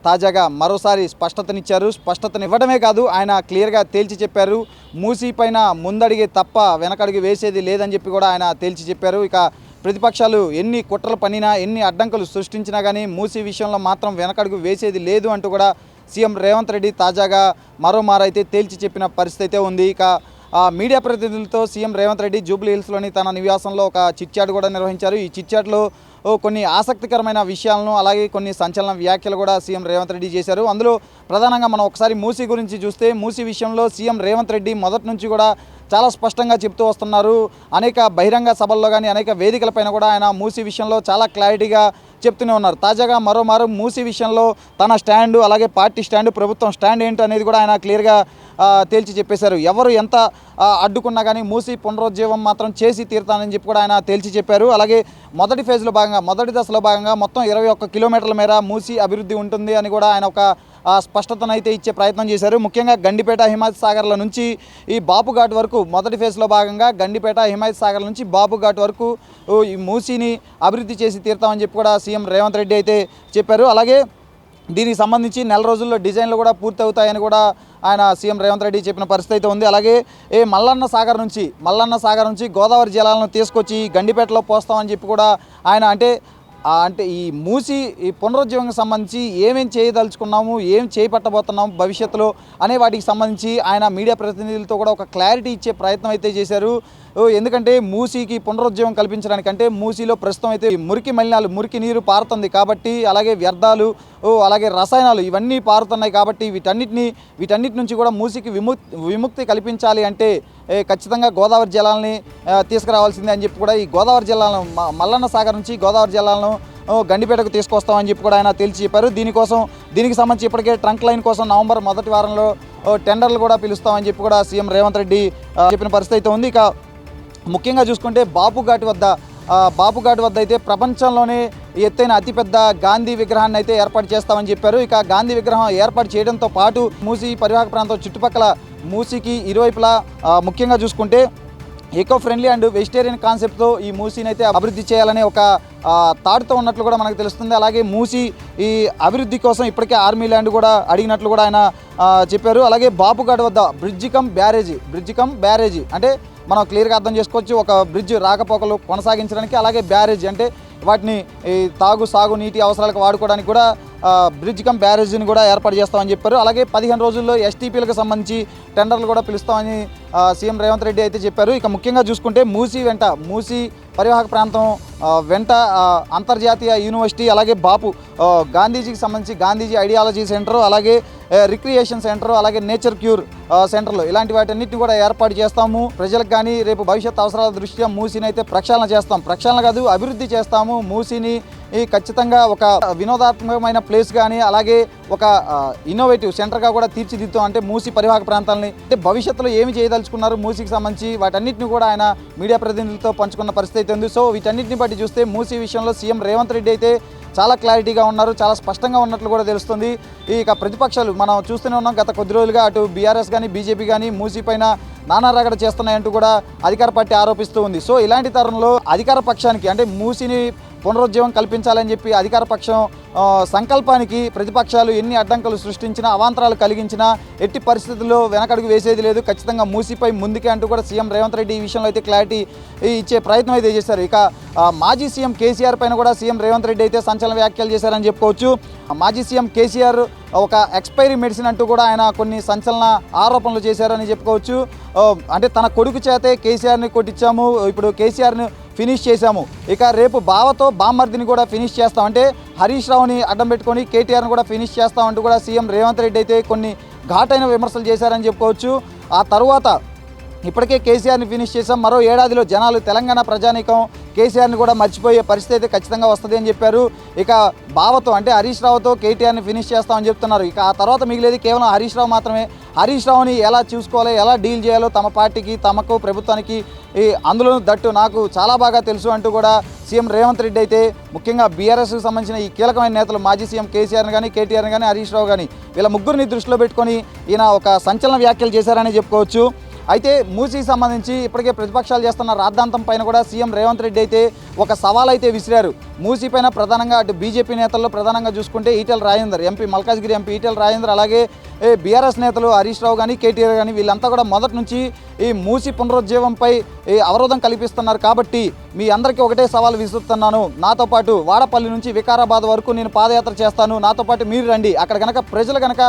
తాజాగా మరోసారి స్పష్టతనివ్వడమే కాదు, ఆయన క్లియర్గా తేల్చి చెప్పారు. మూసీ పైన ముందడిగే తప్ప వెనకడుగు వేసేది లేదని చెప్పి కూడా ఆయన తేల్చి చెప్పారు. ఇక ప్రతిపక్షాలు ఎన్ని కుట్రలు పన్నినా, ఎన్ని అడ్డంకులు సృష్టించినా కానీ మూసీ విషయంలో మాత్రం వెనకడుగు వేసేది లేదు అంటూ కూడా సీఎం రేవంత్ రెడ్డి తాజాగా మరోమారైతే తేల్చి చెప్పిన పరిస్థితి అయితే ఉంది. ఇక మీడియా ప్రతినిధులతో సీఎం రేవంత్ రెడ్డి జూబ్లీ హిల్స్లోని తన నివాసంలో ఒక చిట్చాట్ కూడా నిర్వహించారు. ఈ చిట్చాట్లో కొన్ని ఆసక్తికరమైన విషయాలను, అలాగే కొన్ని సంచలన వ్యాఖ్యలు కూడా సీఎం రేవంత్ రెడ్డి చేశారు. అందులో ప్రధానంగా మనం ఒకసారి మూసీ గురించి చూస్తే, మూసీ విషయంలో సీఎం రేవంత్ రెడ్డి మొదటి నుంచి కూడా చాలా స్పష్టంగా చెప్తూ వస్తున్నారు. అనేక బహిరంగ సభల్లో కానీ, అనేక వేదికలపైన కూడా ఆయన మూసీ విషయంలో చాలా క్లారిటీగా చెప్తూనే ఉన్నారు. తాజాగా మరోమారు మూసీ విషయంలో తన స్టాండు, అలాగే పార్టీ స్టాండు, ప్రభుత్వం స్టాండ్ ఏంటి అనేది కూడా ఆయన క్లియర్గా తేల్చి చెప్పేశారు. ఎవరు ఎంత అడ్డుకున్నా కానీ మూసీ పునరుజ్జీవం మాత్రం చేసి తీరుతానని చెప్పి కూడా ఆయన తేల్చి చెప్పారు. అలాగే మొదటి ఫేజ్లో భాగంగా, మొదటి దశలో భాగంగా మొత్తం 21 కిలోమీటర్ల మేర మూసీ అభివృద్ధి ఉంటుంది అని కూడా ఆయన ఒక స్పష్టతను అయితే ఇచ్చే ప్రయత్నం చేశారు. ముఖ్యంగా గండిపేట హిమాయత్ సాగర్ల నుంచి ఈ బాపుఘాట్ వరకు మొదటి ఫేజ్లో భాగంగా గండిపేట హిమాయత్ సాగర్ నుంచి బాపుఘాట్ వరకు ఈ మూసీని అభివృద్ధి చేసి తీరుతామని చెప్పి కూడా సీఎం రేవంత్ రెడ్డి అయితే చెప్పారు. అలాగే దీనికి సంబంధించి నెల రోజుల్లో డిజైన్లు కూడా పూర్తి అవుతాయని కూడా ఆయన సీఎం రేవంత్ రెడ్డి చెప్పిన పరిస్థితి అయితే ఉంది. అలాగే మల్లన్న సాగర్ నుంచి గోదావరి జలాలను తీసుకొచ్చి గండిపేటలో పోస్తామని చెప్పి కూడా ఆయన అంటే ఈ మూసీ ఈ పునరుజ్జీవంకి సంబంధించి ఏమేం చేయదలుచుకున్నాము, ఏం చేపట్టబోతున్నాము భవిష్యత్తులో అనే వాటికి సంబంధించి ఆయన మీడియా ప్రతినిధులతో కూడా ఒక క్లారిటీ ఇచ్చే ప్రయత్నం అయితే చేశారు. ఎందుకంటే మూసీకి పునరుజ్జీవం కల్పించడానికంటే మూసీలో ప్రస్తుతం అయితే మురికి నీరు పారుతుంది కాబట్టి, అలాగే వ్యర్థాలు, అలాగే రసాయనాలు ఇవన్నీ పారుతున్నాయి కాబట్టి వీటన్నిటి నుంచి కూడా మూసీకి విముక్తి కల్పించాలి అంటే ఖచ్చితంగా గోదావరి జలాలని తీసుకురావాల్సిందే అని చెప్పి కూడా ఈ గోదావరి జలాలను మల్లన్న సాగర్ నుంచి గోదావరి జలాలను గండిపేటకు తీసుకొస్తామని చెప్పి కూడా ఆయన తేల్చి చెప్పారు. దీనికి సంబంధించి ఇప్పటికే ట్రంక్ లైన్ కోసం నవంబర్ మొదటి వారంలో టెండర్లు కూడా పిలుస్తామని చెప్పి కూడా సీఎం రేవంత్ రెడ్డి చెప్పిన పరిస్థితి అయితే ఉంది. ఇక ముఖ్యంగా చూసుకుంటే బాపుఘాట్ వద్ద అయితే ప్రపంచంలోనే ఎత్తైన అతిపెద్ద గాంధీ విగ్రహాన్ని అయితే ఏర్పాటు చేస్తామని చెప్పారు. ఇక గాంధీ విగ్రహం ఏర్పాటు చేయడంతో పాటు మూసీ పరివాహక ప్రాంతం చుట్టుపక్కల మూసీకి ఇరువైపులా ముఖ్యంగా చూసుకుంటే ఎకో ఫ్రెండ్లీ అండ్ వెజిటేరియన్ కాన్సెప్ట్తో ఈ మూసీని అయితే అభివృద్ధి చేయాలనే ఒక తాడుతో ఉన్నట్లు కూడా మనకు తెలుస్తుంది. అలాగే మూసీ ఈ అభివృద్ధి కోసం ఇప్పటికే ఆర్మీ ల్యాండ్ కూడా అడిగినట్లు కూడా ఆయన చెప్పారు. అలాగే బాపుఘాట్ వద్ద బ్రిడ్జ్ కమ్ బ్యారేజీ అంటే మనం క్లియర్గా అర్థం చేసుకోవచ్చు, ఒక బ్రిడ్జ్ రాకపోకలు కొనసాగించడానికి, అలాగే బ్యారేజ్ అంటే వాటిని ఈ సాగు నీటి అవసరాలకు వాడుకోవడానికి కూడా బ్రిడ్జ్ కమ్ బ్యారేజీని కూడా ఏర్పాటు చేస్తామని చెప్పారు. అలాగే 15 రోజుల్లో ఎస్టీపీలకు సంబంధించి టెండర్లు కూడా పిలుస్తామని సీఎం రేవంత్ రెడ్డి అయితే చెప్పారు. ఇక ముఖ్యంగా చూసుకుంటే మూసీ పరివాహక ప్రాంతం వెంట అంతర్జాతీయ యూనివర్సిటీ, అలాగే గాంధీజీకి సంబంధించి గాంధీజీ ఐడియాలజీ సెంటర్, అలాగే రిక్రియేషన్ సెంటర్, అలాగే నేచర్ క్యూర్ సెంటర్లు ఇలాంటి వాటన్నిటిని కూడా ఏర్పాటు చేస్తాము. ప్రజలకు కానీ రేపు భవిష్యత్ అవసరాల దృష్ట్యా మూసీని అయితే ప్రక్షాళన కాదు అభివృద్ధి చేస్తాము. మూసీని ఖచ్చితంగా ఒక వినోదాత్మకమైన ప్లేస్ కానీ, అలాగే ఒక ఇన్నోవేటివ్ సెంటర్గా కూడా తీర్చిదిద్దాం. అంటే మూసీ పరివాహక ప్రాంతాలని అంటే భవిష్యత్తులో ఏమి చేయదలుచుకున్నారు మూసీకి సంబంధించి వాటన్నిటిని కూడా ఆయన మీడియా ప్రతినిధులతో పంచుకున్న పరిస్థితి ఉంది. సో వీటన్నిటిని బట్టి చూస్తే మూసీ విషయంలో సీఎం రేవంత్ రెడ్డి అయితే చాలా క్లారిటీగా ఉన్నారు, చాలా స్పష్టంగా ఉన్నట్లు కూడా తెలుస్తుంది. ఇక ప్రతిపక్షాలు మనం చూస్తూనే ఉన్నాం, గత కొద్ది రోజులుగా అటు బీఆర్ఎస్ కానీ బీజేపీ కానీ మూసీ పైన నానా రగడ చేస్తున్నాయంటూ కూడా అధికార పార్టీ ఆరోపిస్తూ ఉంది. సో ఇలాంటి తరుణంలో అధికార పక్షానికి అంటే మూసీని పునరుజ్జీవం కల్పించాలని చెప్పి అధికార పక్షం సంకల్పానికి ప్రతిపక్షాలు ఎన్ని అడ్డంకులు సృష్టించినా, అవాంతరాలు కలిగించినా ఎట్టి పరిస్థితుల్లో వెనకడుగు వేసేది లేదు, ఖచ్చితంగా మూసీపై ముందుకే అంటూ కూడా సీఎం రేవంత్ రెడ్డి ఈ విషయంలో అయితే క్లారిటీ ఇచ్చే ప్రయత్నం అయితే చేశారు. ఇక మాజీ సీఎం కేసీఆర్ పైన కూడా సీఎం రేవంత్ రెడ్డి అయితే సంచలన వ్యాఖ్యలు చేశారని చెప్పుకోవచ్చు. మాజీ సీఎం కేసీఆర్ ఒక ఎక్స్పైరీ మెడిసిన్ అంటూ కూడా ఆయన కొన్ని సంచలన ఆరోపణలు చేశారని చెప్పుకోవచ్చు. అంటే తన కొడుకు చేతే కేసీఆర్ని కొట్టించాము, ఇప్పుడు కేసీఆర్ని ఫినిష్ చేశాము, ఇక రేపు బామ్మర్దిని కూడా ఫినిష్ చేస్తాం, అంటే హరీష్ రావుని అడ్డం పెట్టుకొని కేటీఆర్ని కూడా ఫినిష్ చేస్తామంటూ కూడా సీఎం రేవంత్ రెడ్డి అయితే కొన్ని ఘాటైన విమర్శలు చేశారని చెప్పుకోవచ్చు. ఆ తర్వాత ఇప్పటికే కేసీఆర్ని ఫినిష్ చేసాం, మరో ఏడాదిలో జనాలు తెలంగాణ ప్రజానీకం కేసీఆర్ని కూడా మర్చిపోయే పరిస్థితి అయితే ఖచ్చితంగా వస్తుంది అని చెప్పారు. ఇక బావతో అంటే హరీష్ రావుతో కేటీఆర్ని ఫినిష్ చేస్తామని చెప్తున్నారు. ఇక ఆ తర్వాత మిగిలేది కేవలం హరీష్ రావు మాత్రమే. హరీష్ రావుని ఎలా చూసుకోవాలో, ఎలా డీల్ చేయాలో తమ పార్టీకి, తమకు, ప్రభుత్వానికి అందులో దట్టు నాకు చాలా బాగా తెలుసు అంటూ కూడా సీఎం రేవంత్ రెడ్డి అయితే ముఖ్యంగా బీఆర్ఎస్కి సంబంధించిన ఈ కీలకమైన నేతలు మాజీ సీఎం కేసీఆర్ని కానీ, కేటీఆర్ని కానీ, హరీష్ రావు కానీ వీళ్ళ ముగ్గురిని దృష్టిలో పెట్టుకొని ఈయన ఒక సంచలన వ్యాఖ్యలు చేశారని చెప్పుకోవచ్చు. అయితే మూసీకి సంబంధించి ఇప్పటికే ప్రతిపక్షాలు చేస్తున్న రాద్ధాంతం పైన కూడా సీఎం రేవంత్ రెడ్డి అయితే ఒక సవాల్ అయితే విసిరారు. మూసీ పైన ప్రధానంగా అటు బీజేపీ నేతల్లో ప్రధానంగా చూసుకుంటే ఈటెల రాజేందర్ ఎంపీ, మల్కాజ్గిరి ఎంపీ ఈటెల రాజేందర్, అలాగే బీఆర్ఎస్ నేతలు హరీష్ రావు కానీ కేటీఆర్ కానీ వీళ్ళంతా కూడా మొదటి నుంచి ఈ మూసీ పునరుజ్జీవంపై అవరోధం కల్పిస్తున్నారు. కాబట్టి మీ అందరికీ ఒకటే సవాల్ విసురుతున్నాను, నాతో పాటు వాడపల్లి నుంచి వికారాబాద్ వరకు నేను పాదయాత్ర చేస్తాను, నాతో పాటు మీరు రండి. అక్కడ కనుక ప్రజలు కనుక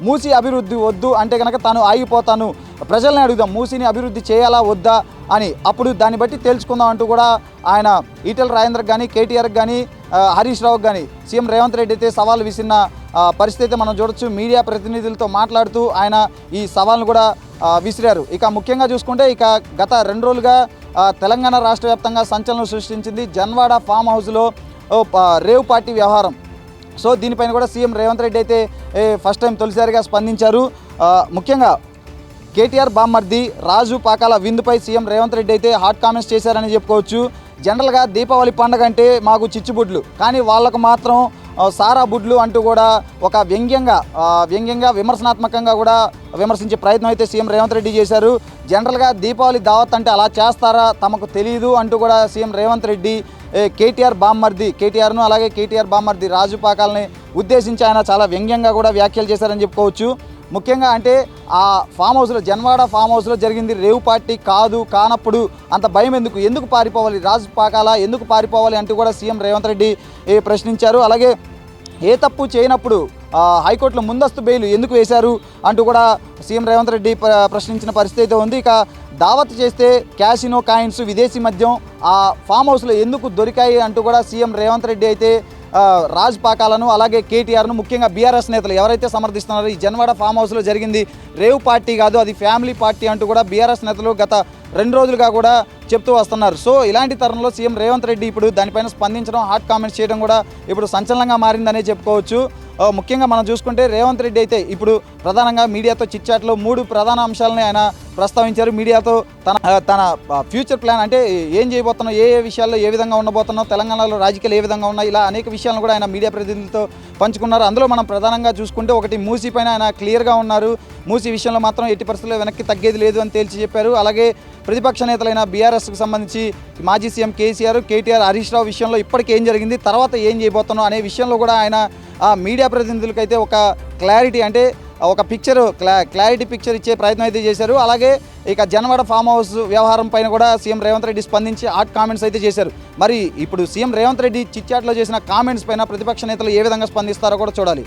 మూసీ అభివృద్ధి వద్దు అంటే కనుక తాను ఆగిపోతాను, ప్రజల్ని అడుగుదాం మూసీని అభివృద్ధి చేయాలా వద్దా అని, అప్పుడు దాన్ని బట్టి తేల్చుకుందాం అంటూ కూడా ఆయన ఈటెల రాజేందర్ కానీ కేటీఆర్కి కానీ హరీష్ రావుకి కానీ సీఎం రేవంత్ రెడ్డి అయితే సవాల్ విసిరిన పరిస్థితి మనం చూడొచ్చు. మీడియా ప్రతినిధులతో మాట్లాడుతూ ఆయన ఈ సవాల్ను కూడా విసిరారు. ఇక ముఖ్యంగా చూసుకుంటే ఇక గత 2 రోజులుగా తెలంగాణ రాష్ట్ర వ్యాప్తంగా సంచలనం సృష్టించింది జన్వాడ ఫామ్ హౌస్లో రేవ్ పార్టీ వ్యవహారం. సో దీనిపైన కూడా సీఎం రేవంత్ రెడ్డి అయితే ఫస్ట్ టైం తొలిసారిగా స్పందించారు. ముఖ్యంగా కేటీఆర్ బామ్మర్ది రాజు పాకాల విందుపై సీఎం రేవంత్ రెడ్డి అయితే హాట్ కామెంట్స్ చేశారని చెప్పుకోవచ్చు. జనరల్గా దీపావళి పండుగ అంటే మాకు చిచ్చుబుడ్లు, కానీ వాళ్ళకు మాత్రం సారా బుడ్లు అంటూ కూడా ఒక వ్యంగ్యంగా విమర్శనాత్మకంగా కూడా విమర్శించే ప్రయత్నం అయితే సీఎం రేవంత్ రెడ్డి చేశారు. జనరల్గా దీపావళి దావత్ అంటే అలా చేస్తారా తమకు తెలియదు అంటూ కూడా సీఎం రేవంత్ రెడ్డి కేటీఆర్ను అలాగే కేటీఆర్ బామ్మర్ది రాజు పాకాలని ఉద్దేశించి ఆయన చాలా వ్యంగ్యంగా కూడా వ్యాఖ్యలు చేశారని చెప్పుకోవచ్చు. ముఖ్యంగా అంటే ఆ ఫామ్ హౌస్లో జన్వాడ ఫామ్ హౌస్లో జరిగింది రేవ్ పార్టీ కానప్పుడు అంత భయం ఎందుకు పారిపోవాలి, రాజు పాకాల ఎందుకు పారిపోవాలి అంటూ కూడా సీఎం రేవంత్ రెడ్డి ప్రశ్నించారు. అలాగే ఏ తప్పు చేయనప్పుడు హైకోర్టులో ముందస్తు బెయిల్ ఎందుకు వేశారు అంటూ కూడా సీఎం రేవంత్ రెడ్డి ప్రశ్నించిన పరిస్థితి అయితే ఉంది. ఇక దావత్ చేస్తే క్యాసినో కాయిన్స్ విదేశీ మద్యం ఆ ఫామ్ హౌస్లో ఎందుకు దొరికాయి అంటూ కూడా సీఎం రేవంత్ రెడ్డి అయితే రాజ్ పాకాలను అలాగే కేటీఆర్ను ముఖ్యంగా బీఆర్ఎస్ నేతలు ఎవరైతే సమర్థిస్తున్నారో ఈ జన్వాడ ఫామ్ హౌస్లో జరిగింది రేవ్ పార్టీ కాదు, అది ఫ్యామిలీ పార్టీ అంటూ కూడా బీఆర్ఎస్ నేతలు గత 2 రోజులుగా కూడా చెప్తూ వస్తున్నారు. సో ఇలాంటి తరుణంలో సీఎం రేవంత్ రెడ్డి ఇప్పుడు దానిపైన స్పందించడం, హాట్ కామెంట్స్ చేయడం కూడా ఇప్పుడు సంచలనంగా మారిందనే చెప్పుకోవచ్చు. ముఖ్యంగా మనం చూసుకుంటే రేవంత్ రెడ్డి అయితే ఇప్పుడు ప్రధానంగా మీడియాతో చిట్చాట్లో 3 ప్రధాన అంశాలని ఆయన ప్రస్తావించారు. మీడియాతో తన ఫ్యూచర్ ప్లాన్ అంటే ఏం చేయబోతున్నాం, ఏ విషయాల్లో ఏ విధంగా ఉండబోతున్నాం, తెలంగాణలో రాజకీయాలు ఏ విధంగా ఉన్నాయి, ఇలా అనేక విషయాలను కూడా ఆయన మీడియా ప్రతినిధులతో పంచుకున్నారు. అందులో మనం ప్రధానంగా చూసుకుంటే ఒకటి మూసీ పైన ఆయన క్లియర్గా ఉన్నారు. మూసీ విషయంలో మాత్రం ఎట్టి పరిస్థితుల్లో వెనక్కి తగ్గేది లేదు అని తేల్చి చెప్పారు. అలాగే ప్రతిపక్ష నేతలైన బీఆర్ఎస్కు సంబంధించి మాజీ సీఎం కేసీఆర్, కేటీఆర్, హరీష్ రావు విషయంలో ఇప్పటికి ఏం జరిగింది, తర్వాత ఏం చేయబోతున్నాం అనే విషయంలో కూడా ఆయన మీడియా ప్రతినిధులకైతే ఒక క్లారిటీ అంటే ఒక క్లారిటీ పిక్చర్ ఇచ్చే ప్రయత్నం అయితే చేశారు. అలాగే ఇక జన్వాడ ఫామ్ హౌస్ వ్యవహారం పైన కూడా సీఎం రేవంత్ రెడ్డి స్పందించి హాట్ కామెంట్స్ అయితే చేశారు. మరి ఇప్పుడు సీఎం రేవంత్ రెడ్డి చిట్చాట్లో చేసిన కామెంట్స్ పైన ప్రతిపక్ష నేతలు ఏ విధంగా స్పందిస్తారో కూడా చూడాలి.